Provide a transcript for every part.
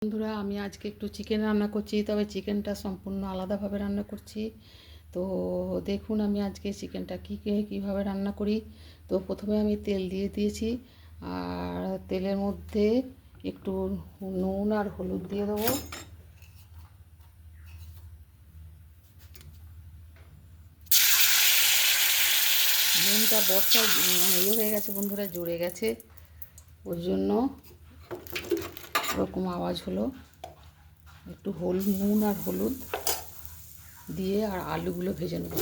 বন্ধুরা, আমি আজকে একটু চিকেন রান্না করছি, তবে চিকেনটা সম্পূর্ণ আলাদাভাবে রান্না করছি। তো দেখুন আমি আজকে চিকেনটা কীভাবে রান্না করি। তো প্রথমে আমি তেল দিয়ে দিয়েছি, আর তেলের মধ্যে একটু নুন আর হলুদ দিয়ে দেবো। নুনটা বর্ষা হয়ে গেছে বন্ধুরা, জুড়ে গেছে, ওই জন্য ওরকম আওয়াজ হলো। একটু নুন আর হলুদ দিয়ে আর আলুগুলো ভেজে নেব।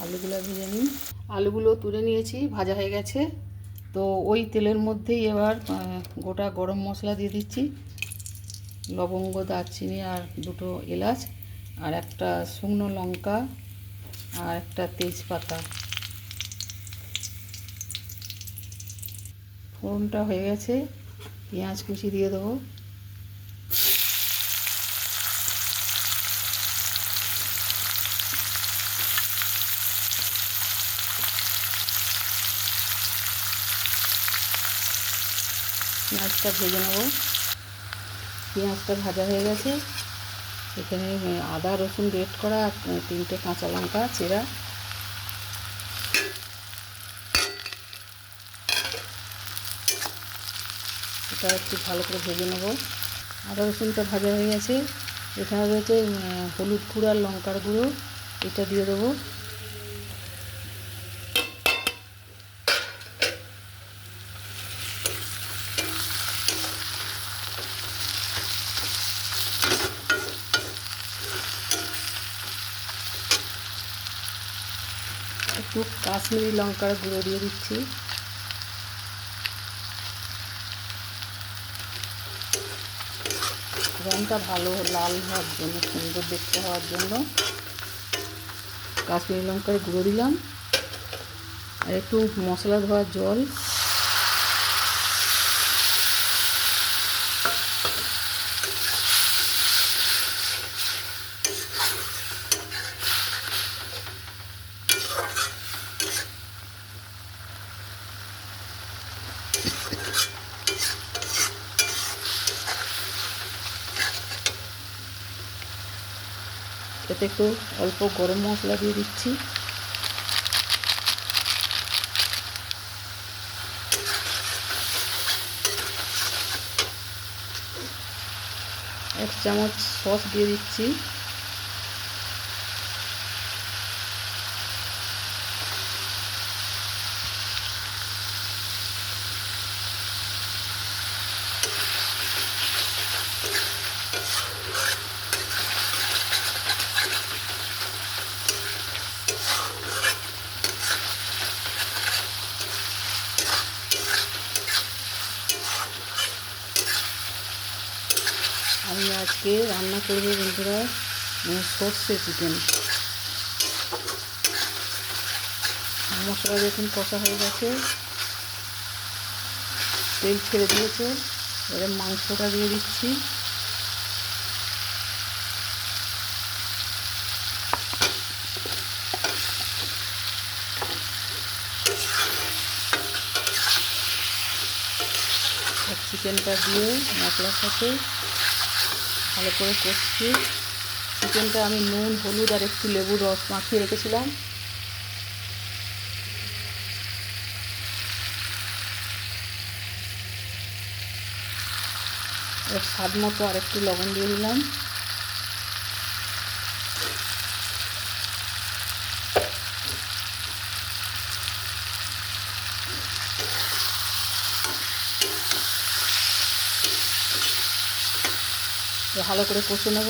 আলুগুলো ভেজে নিই। আলুগুলো তুলে নিয়েছি, ভাজা হয়ে গেছে। তো ওই তেলের মধ্যেই এবার গোটা গরম মশলা দিয়ে দিচ্ছি, লবঙ্গ, দারচিনি আর দুটো এলাচ আর একটা শুকনো লঙ্কা আর একটা তেজপাতা। ফোড়নটা হয়ে গেছে, পেঁয়াজ কুচি দিয়ে দেবো। পেঁয়াজটা ভেজে নেব। পেঁয়াজটা ভাজা হয়ে গেছে, এখানে আদা রসুন গ্রেট করা, 3টে কাঁচা লঙ্কা চেরা। এটা একটু ভালো করে ভেজে নেব। আদা রসুনটা ভাজা হয়ে গেছে, এখানে রয়েছে হলুদ গুঁড়ো আর লঙ্কার গুঁড়ো, এটা দিয়ে দেবো। একটু কাশ্মীরি লঙ্কার গুঁড়ো দিয়ে দিচ্ছি। রঙটা ভালো লাল হওয়ার জন্য, সুন্দর দেখতে হওয়ার জন্য কাশ্মীরি লঙ্কার গুঁড়ো দিলাম। আর একটু মশলা ধোয়ার জল। এতে একটু অল্প গরম মশলা দিয়ে দিচ্ছি। এক চামচ সস দিয়ে দিচ্ছি। আমি আজকে রান্না করব বন্ধুরা সর্ষে চিকেন। মশলা দেখুন কষা হয়ে গেছে, তেল ছেড়ে দিয়েছে। এবার মাংসটা দিয়ে দিচ্ছি। চিকেনটা দিয়ে মশলার সাথে ভালো করে কষছি। চিকেনটা আমি নুন হলুদ আর একটু লেবুর রস মাখিয়ে রেখেছিলাম। এর স্বাদ মতো আর একটু লবণ দিয়ে দিলাম। ভালো করে কষে নেব।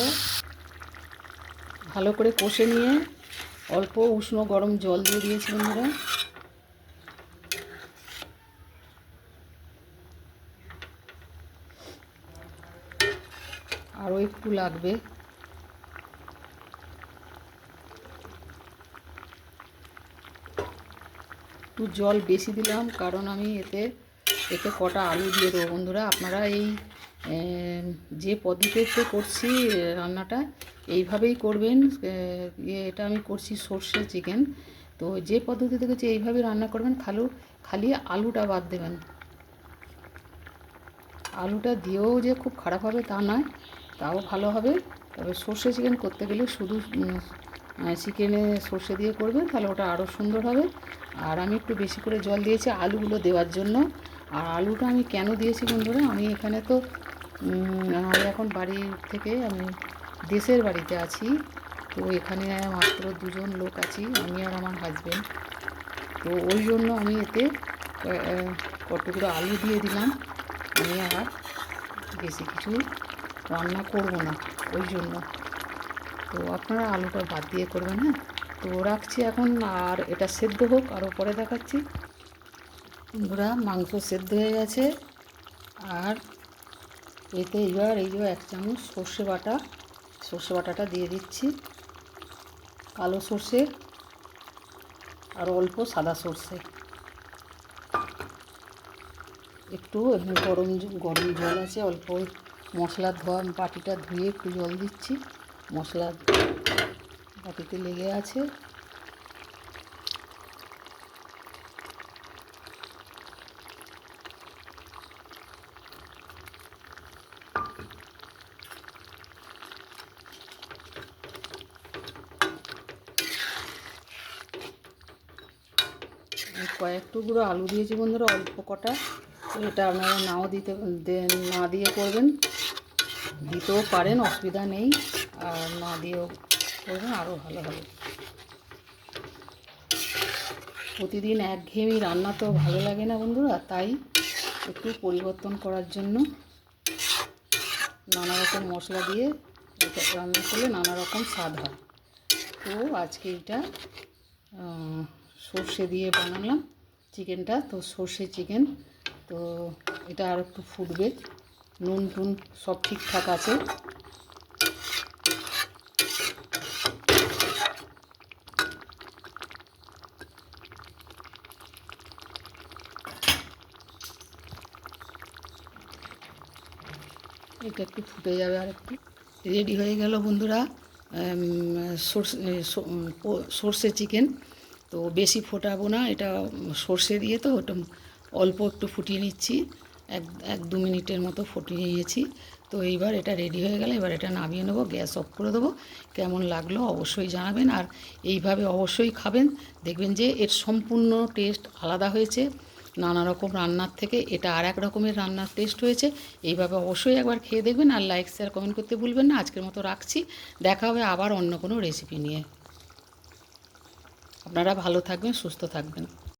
ভালো করে কষে নিয়ে অল্প উষ্ণ গরম জল দিয়ে দিয়েছি বন্ধুরা। আরও একটু লাগবে। একটু জল বেশি দিলাম, কারণ আমি এতে কটা আলু দিয়ে দেবো বন্ধুরা। আপনারা এই যে পদ্ধতিতে করছি রান্নাটা এইভাবেই করবেন। এটা আমি করছি সর্ষে চিকেন, তো যে পদ্ধতিতে করছি এইভাবে রান্না করবেন। খালি আলুটা বাদ দেবেন। আলুটা দিয়েও যে খুব খারাপ হবে তা নয়, তাও ভালো হবে। তবে সর্ষে চিকেন করতে গেলে শুধু চিকেনে সর্ষে দিয়ে করবেন, তাহলে ওটা আরও সুন্দর হবে। আর আমি একটু বেশি করে জল দিয়েছি আলুগুলো দেওয়ার জন্য। আর আলুটা আমি কেন দিয়েছি বন্ধুরা, আমি এখানে তো আমি এখন বাড়ি থেকে আমি দেশের বাড়িতে আছি। তো এখানে মাত্র 2জন লোক আছি, আমি আর আমার হাজব্যান্ড। তো ওই জন্য আমি এতে কতগুলো আলু দিয়ে দিলাম। আমি আর বেশি কিছু রান্না করব না ওই জন্য। তো আপনারা আলুটা বাদ দিয়ে করবেন। হ্যাঁ, তো রাখছি এখন, আর এটা সেদ্ধ হোক, আরও পরে দেখাচ্ছি। বন্ধুরা, মাংস সেদ্ধ হয়ে গেছে। আর এতে এবার এই যে 1 চামচ সর্ষে বাটাটা দিয়ে দিচ্ছি। কালো সর্ষে আর অল্প সাদা সর্ষে, একটু গরম জল আছে অল্প, মশলা ধোয়া বাটিটা ধুয়ে একটু জল দিচ্ছি, মশলা বাটিতে লেগে আছে। কয়েক টুকরো আলু দিয়েছি বন্ধুরা, অল্প কটা। তো এটা আপনারা না দিয়ে করবেন, দিতেও পারেন, অসুবিধা নেই। আর না দিয়েও করবেন, আরও ভালো হবে। প্রতিদিন একঘেয়েমি রান্না তো ভালো লাগে না বন্ধুরা, তাই একটু পরিবর্তন করার জন্য নানা রকম মশলা দিয়ে এটা রান্না করলে নানা রকম স্বাদ হয়। তো আজকে এটা সর্ষে দিয়ে বানালাম চিকেনটা। তো সর্ষে চিকেন, তো এটা আর একটু ফুটবে। নুন টুন সব ঠিকঠাক আছে। এটা একটু ফুটে যাবে, আর একটু রেডি হয়ে গেল বন্ধুরা সর্ষে চিকেন। তো বেশি ফোটাবো না, এটা সর্ষে দিয়ে তো ওটা অল্প একটু ফুটিয়ে নিচ্ছি, 1-2 মিনিটের মতো ফুটিয়ে নিয়েছি। তো এইবার এটা রেডি হয়ে গেলে এবার এটা নামিয়ে নেবো, গ্যাস অফ করে দেবো। কেমন লাগলো অবশ্যই জানাবেন, আর এইভাবে অবশ্যই খাবেন, দেখবেন যে এর সম্পূর্ণ টেস্ট আলাদা হয়েছে। নানা রকম রান্নার থেকে এটা আর এক রকমের রান্নার টেস্ট হয়েছে। এইভাবে অবশ্যই একবার খেয়ে দেখবেন, আর লাইক শেয়ার কমেন্ট করতে ভুলবেন না। আজকের মতো রাখছি, দেখা হবে আবার অন্য কোনো রেসিপি নিয়ে। আপনারা ভালো থাকবেন, সুস্থ থাকবেন।